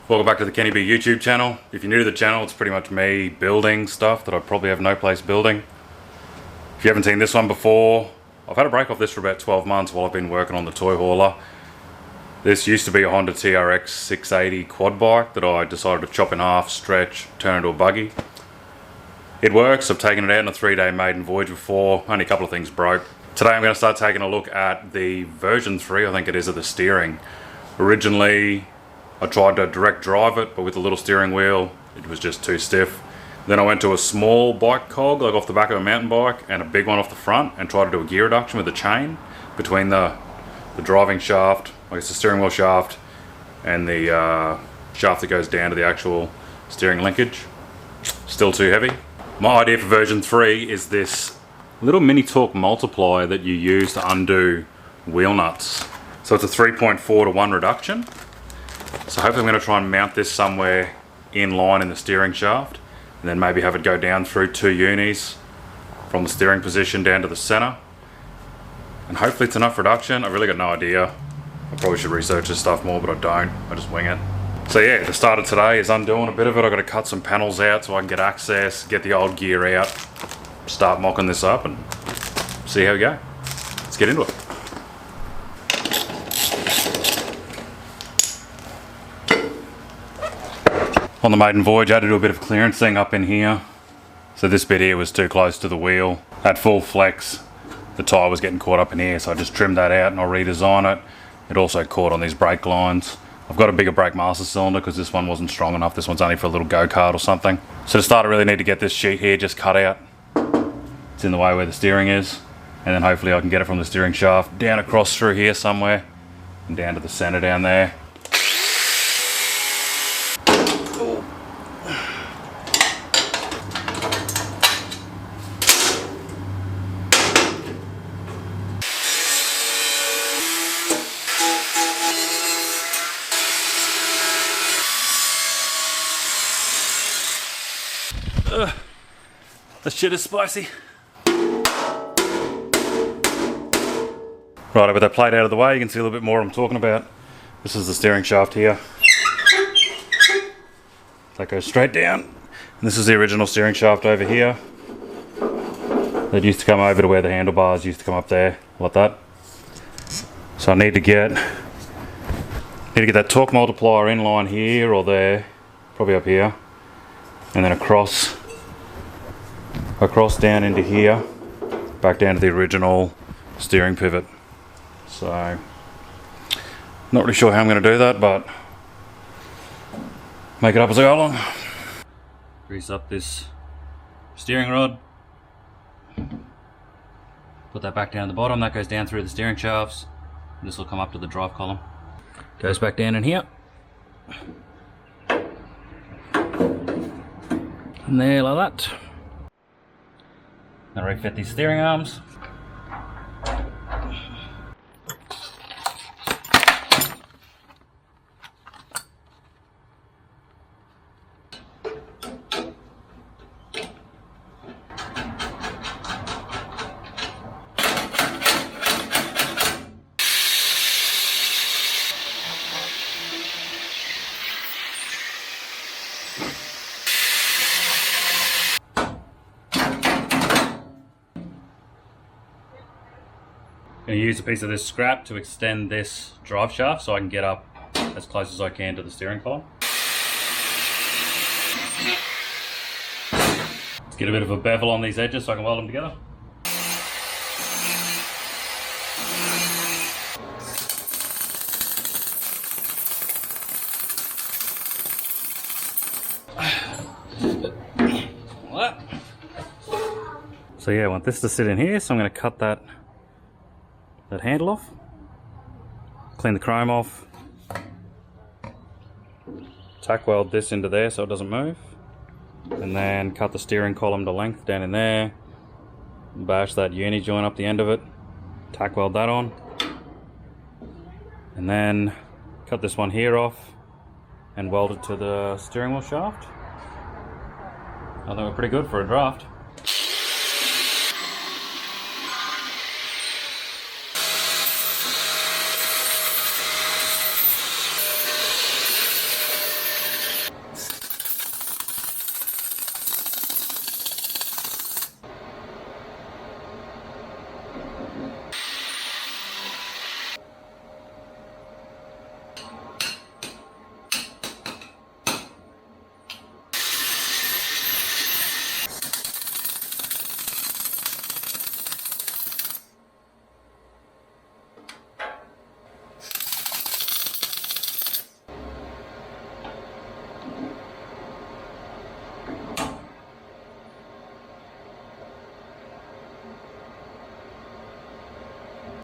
Welcome back to the Kenny B YouTube channel. If you're new to the channel, it's pretty much me building stuff that I probably have no place building. If you haven't seen this one before, I've had a break off this for about 12 months while I've been working on the toy hauler. This used to be a Honda TRX 680 quad bike that I decided to chop in half, stretch, turn into a buggy. It works. I've taken it out on a 3-day maiden voyage before. Only a couple of things broke. Today I'm going to start taking a look at the version 3, I think it is, of the steering. Originally I tried to direct drive it, but with the little steering wheel it was just too stiff. Then I went to a small bike cog, like off the back of a mountain bike, and a big one off the front, and tried to do a gear reduction with a chain between the driving shaft, I guess the steering wheel shaft, and the shaft that goes down to the actual steering linkage. Still too heavy. My idea for version 3 is this little mini torque multiplier that you use to undo wheel nuts. So it's a 3.4 to 1 reduction. So hopefully I'm going to try and mount this somewhere in line in the steering shaft, and then maybe have it go down through 2 unis from the steering position down to the center. And hopefully it's enough reduction. I've really got no idea. I probably should research this stuff more, but I don't. I just wing it. So yeah, the start of today is undoing a bit of it. I've got to cut some panels out so I can get access, get the old gear out, start mocking this up and see how we go. Let's get into it. On the maiden voyage I had to do a bit of clearancing up in here. So this bit here was too close to the wheel. At full flex the tyre was getting caught up in here, so I just trimmed that out and I'll redesign it. It also caught on these brake lines. I've got a bigger brake master cylinder because this one wasn't strong enough. This one's only for a little go-kart or something. So to start I really need to get this sheet here just cut out. It's in the way where the steering is, and then hopefully I can get it from the steering shaft down across through here somewhere and down to the center down there. This shit is spicy. Right, with that plate out of the way, you can see a little bit more what I'm talking about. This is the steering shaft here. That goes straight down. And this is the original steering shaft over here. That used to come over to where the handlebars used to come up there, like that. So I need to get that torque multiplier in line here or there, probably up here, and then across down into here, back down to the original steering pivot. So, not really sure how I'm going to do that, but make it up as I go along. Grease up this steering rod. Put that back down the bottom. That goes down through the steering shafts. This will come up to the drive column. Goes back down in here. And there, like that. Now refit these steering arms. I'm going to use a piece of this scrap to extend this drive shaft so I can get up as close as I can to the steering column. Let's get a bit of a bevel on these edges so I can weld them together. So yeah, I want this to sit in here, so I'm going to cut that handle off, clean the chrome off, tack weld this into there so it doesn't move, and then cut the steering column to length down in there, bash that uni joint up the end of it, tack weld that on, and then cut this one here off and weld it to the steering wheel shaft. I think we're pretty good for a draft.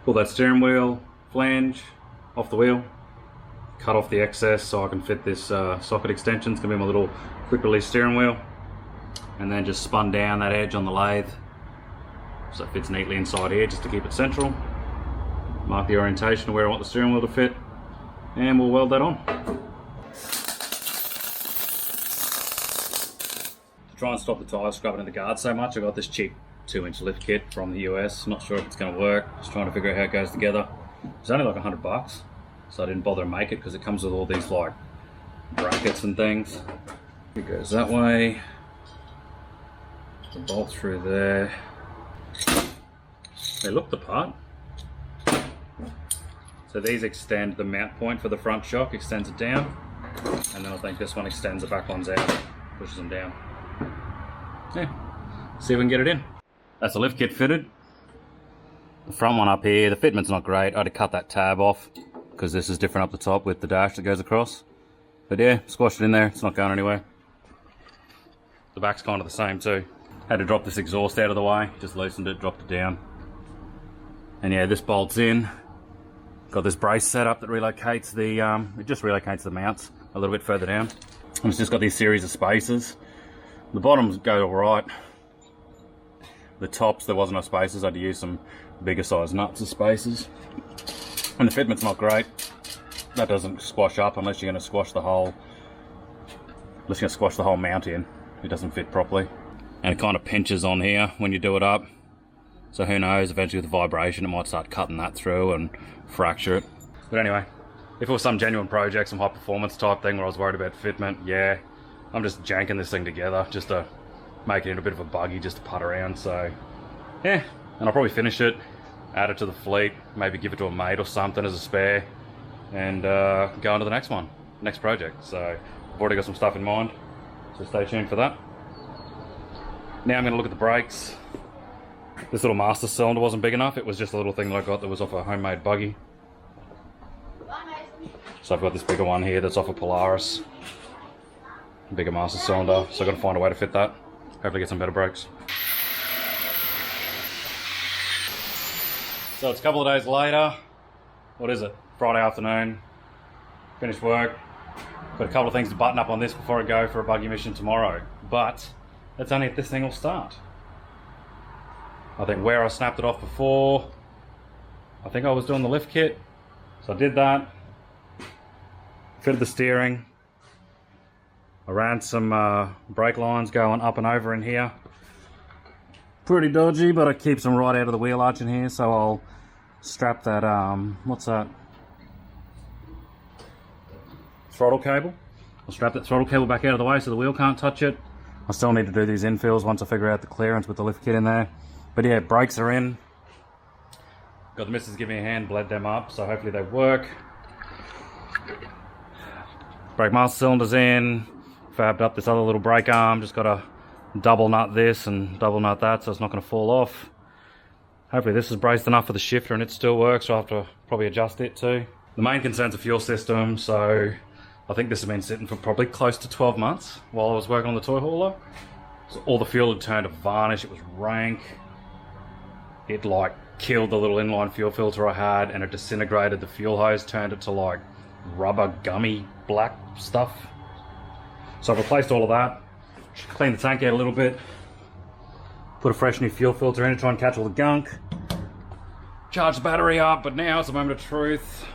Pull that steering wheel flange off the wheel, cut off the excess so I can fit this socket extension. It's going to be my little quick release steering wheel, and then just spun down that edge on the lathe so it fits neatly inside here just to keep it central. Mark the orientation of where I want the steering wheel to fit, and we'll weld that on. To try and stop the tyre scrubbing in the guard so much, I got this cheap 2-inch lift kit from the US. Not sure if it's going to work, just trying to figure out how it goes together. It's only like $100, so I didn't bother to make it because it comes with all these like brackets and things. It goes that way, the bolt through there. They look the part. So these extend the mount point for the front shock, extends it down, and then I think this one extends the back ones out, pushes them down. Yeah, see if we can get it in. That's the lift kit fitted. The front one up here, the fitment's not great. I had to cut that tab off because this is different up the top with the dash that goes across. But yeah, squashed it in there, it's not going anywhere. The back's kind of the same too. Had to drop this exhaust out of the way, just loosened it, dropped it down. And yeah, this bolts in. Got this brace set up that relocates the, it just relocates the mounts a little bit further down. And it's just got these series of spacers. The bottoms go alright. The tops, there wasn't enough spacers. I had to use some bigger size nuts as spacers. And the fitment's not great. That doesn't squash up unless you're going to squash the whole, mount in. It doesn't fit properly. And it kind of pinches on here when you do it up. So who knows, eventually with the vibration it might start cutting that through and fracture it. But anyway, if it was some genuine project, some high performance type thing where I was worried about fitment, yeah, I'm just janking this thing together just to make it into a bit of a buggy just to putt around. So yeah, and I'll probably finish it, add it to the fleet, maybe give it to a mate or something as a spare, and go on to the next one, next project. So I've already got some stuff in mind, so stay tuned for that. Now I'm going to look at the brakes. This little master cylinder wasn't big enough. It was just a little thing that I got that was off a homemade buggy. So I've got this bigger one here that's off a Polaris. Bigger master cylinder, so I've got to find a way to fit that. Hopefully get some better brakes. So it's a couple of days later. What is it? Friday afternoon. Finished work. Got a couple of things to button up on this before I go for a buggy mission tomorrow. But that's only if this thing will start. I think where I snapped it off before, I think I was doing the lift kit. So I did that. Fitted the steering. I ran some brake lines going up and over in here. Pretty dodgy, but it keeps them right out of the wheel arch in here, so I'll strap that, what's that? Throttle cable. I'll strap that throttle cable back out of the way so the wheel can't touch it. I still need to do these infills once I figure out the clearance with the lift kit in there. But yeah, brakes are in. Got the missus give me a hand, bled them up, so hopefully they work. Brake master cylinder's in. Fabbed up this other little brake arm, just got to double nut this and double nut that so it's not going to fall off. Hopefully this is braced enough for the shifter and it still works, so I'll have to probably adjust it too. The main concern's the fuel system, so I think this has been sitting for probably close to 12 months while I was working on the toy hauler. So all the fuel had turned to varnish, it was rank. It like killed the little inline fuel filter I had and it disintegrated the fuel hose, turned it to like rubber gummy black stuff. So I've replaced all of that, cleaned the tank out a little bit, put a fresh new fuel filter in to try and catch all the gunk, charge the battery up, but now it's a moment of truth.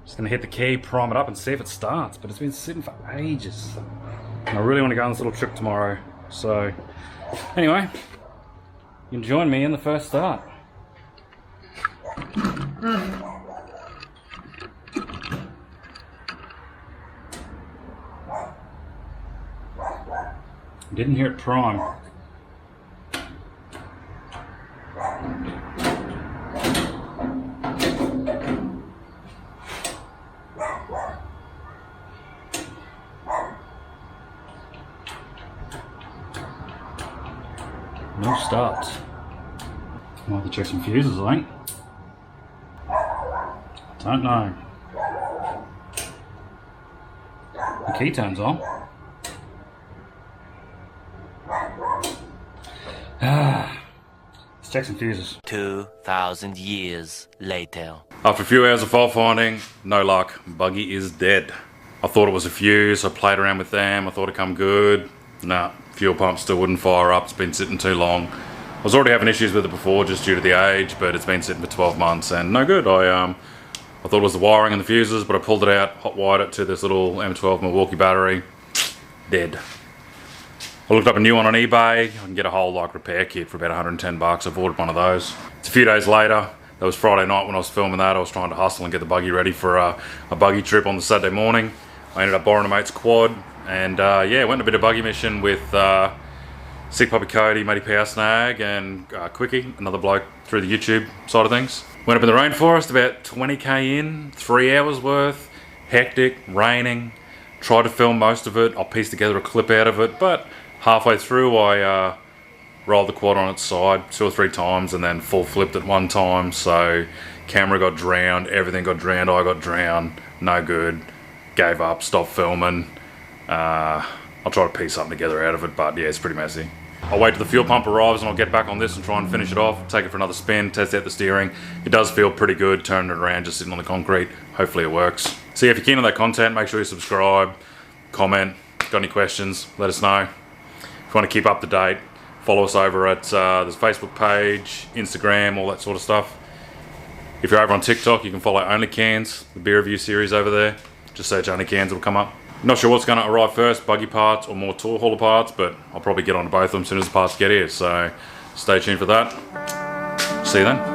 Just gonna hit the key, prime it up and see if it starts, but it's been sitting for ages. And I really want to go on this little trip tomorrow. So anyway, you can join me in the first start. Didn't hear it prime. No starts. Might have to check some fuses, I think. Don't know. The key turns on. check some fuses. 2,000 years later. After a few hours of fault finding, no luck. Buggy is dead. I thought it was a fuse. I played around with them. I thought it'd come good. Nah, fuel pump still wouldn't fire up. It's been sitting too long. I was already having issues with it before just due to the age, but it's been sitting for 12 months and no good. I thought it was the wiring and the fuses, but I pulled it out, hot wired it to this little M12 Milwaukee battery. Dead. I looked up a new one on eBay. I can get a whole like repair kit for about 110 bucks. I've ordered one of those. It's a few days later. That was Friday night when I was filming that. I was trying to hustle and get the buggy ready for a buggy trip on the Saturday morning. I ended up borrowing a mate's quad and yeah, went on a bit of buggy mission with Sick Puppy Cody, Matey Power Snag and Quickie, another bloke through the YouTube side of things. Went up in the rainforest, about 20k in, 3 hours worth, hectic, raining. Tried to film most of it. I'll piece together a clip out of it, but halfway through I rolled the quad on its side 2 or 3 times and then full flipped it one time, so camera got drowned, everything got drowned, I got drowned, no good, gave up, stopped filming. I'll try to piece something together out of it, but yeah, it's pretty messy. I'll wait till the fuel pump arrives and I'll get back on this and try and finish it off, take it for another spin, test out the steering. It does feel pretty good turning it around just sitting on the concrete. Hopefully it works. So yeah, if you're keen on that content, make sure you subscribe, comment, got any questions, let us know. If you want to keep up to date, follow us over at there's Facebook page, Instagram, all that sort of stuff. If you're over on TikTok, you can follow Only Cans, the beer review series over there. Just search Only Cans, it'll come up. Not sure what's going to arrive first, buggy parts or more tool hauler parts, but I'll probably get onto both of them as soon as the parts get here, so stay tuned for that. See you then.